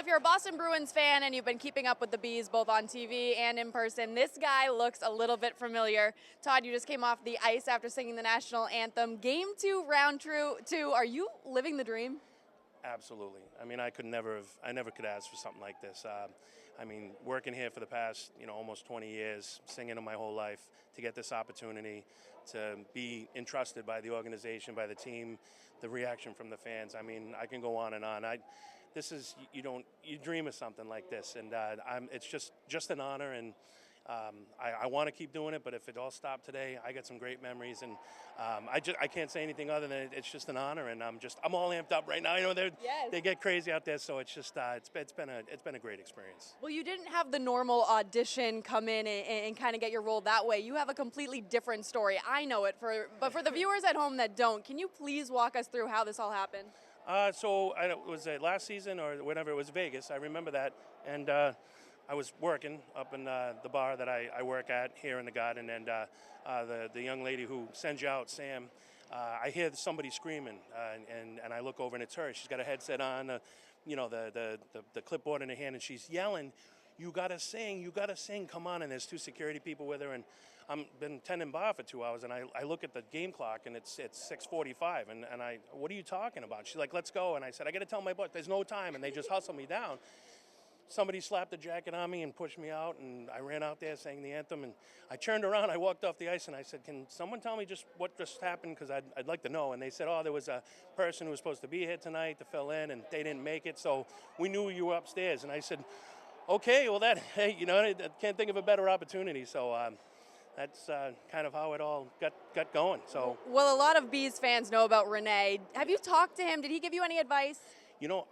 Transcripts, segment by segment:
if you're a Boston Bruins fan and you've been keeping up with the Bees both on TV and in person, this guy looks a little bit familiar. Todd, you just came off the ice after singing the national anthem. Game 2, round 2. Are you living the dream? Absolutely. I mean, I never could ask for something like this. I mean, working here for the past, almost 20 years, singing my whole life, to get this opportunity to be entrusted by the organization, by the team, the reaction from the fans. I mean, I can go on and on. You dream of something like this, and it's just an honor, and I want to keep doing it. But if it all stopped today, I got some great memories, and I can't say anything other than it's just an honor, and I'm all amped up right now. They get crazy out there, so it's just it's been a great experience. Well, you didn't have the normal audition come in and kind of get your role that way. You have a completely different story. I know it, but for the viewers at home that don't, can you please walk us through how this all happened? Was it last season or whenever it was Vegas? I remember that, and I was working up in the bar that I work at here in the Garden, and the young lady who sends you out, Sam, I hear somebody screaming, and I look over and it's her. She's got a headset on, the clipboard in her hand, and she's yelling, "You gotta sing, you gotta sing, come on!" And there's 2 security people with her, and I'm been tending bar for 2 hours, and I look at the game clock, and it's 6:45, and what are you talking about? She's like, "Let's go," and I said, "I got to tell my boss, there's no time," and they just hustle me down. Somebody slapped a jacket on me and pushed me out, and I ran out there, sang the anthem, and I turned around, I walked off the ice, and I said, "Can someone tell me just what just happened, because I'd like to know." And they said, "Oh, there was a person who was supposed to be here tonight to fill in, and they didn't make it, so we knew you were upstairs." And I said, "Okay, well, I can't think of a better opportunity." So that's kind of how it all got going. So, well, a lot of Bees fans know about Renee. Have you talked to him? Did he give you any advice?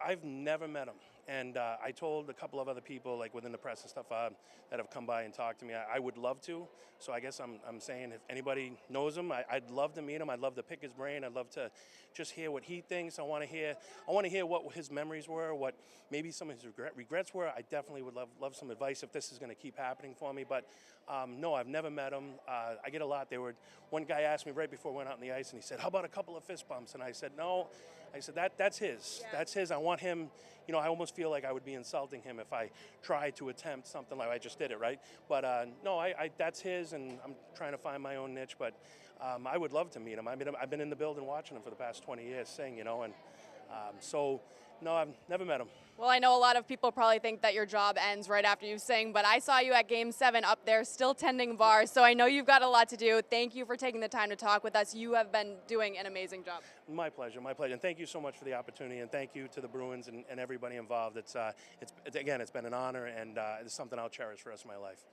I've never met him. And I told a couple of other people, like within the press and stuff, that have come by and talked to me. I would love to. So I guess I'm saying if anybody knows him, I'd love to meet him. I'd love to pick his brain. I'd love to just hear what he thinks. I want to hear what his memories were, what maybe some of his regrets were. I definitely would love some advice if this is going to keep happening for me. But no, I've never met him. I get a lot. One guy asked me right before we went out on the ice, and he said, "How about a couple of fist bumps?" And I said, "No." I said, that's his. Yeah. That's his. I want him. I almost feel like I would be insulting him if I tried to attempt something like I just did it, right? But no, that's his, and I'm trying to find my own niche. But I would love to meet him. I've been in the building watching him for the past 20 years sing, and so no, I've never met him. Well, I know a lot of people probably think that your job ends right after you sing, but I saw you at Game 7 up there still tending bars, so I know you've got a lot to do. Thank you for taking the time to talk with us. You have been doing an amazing job. My pleasure, and thank you so much for the opportunity, and thank you to the Bruins and everybody involved. It's been an honor, and it's something I'll cherish for the rest of my life.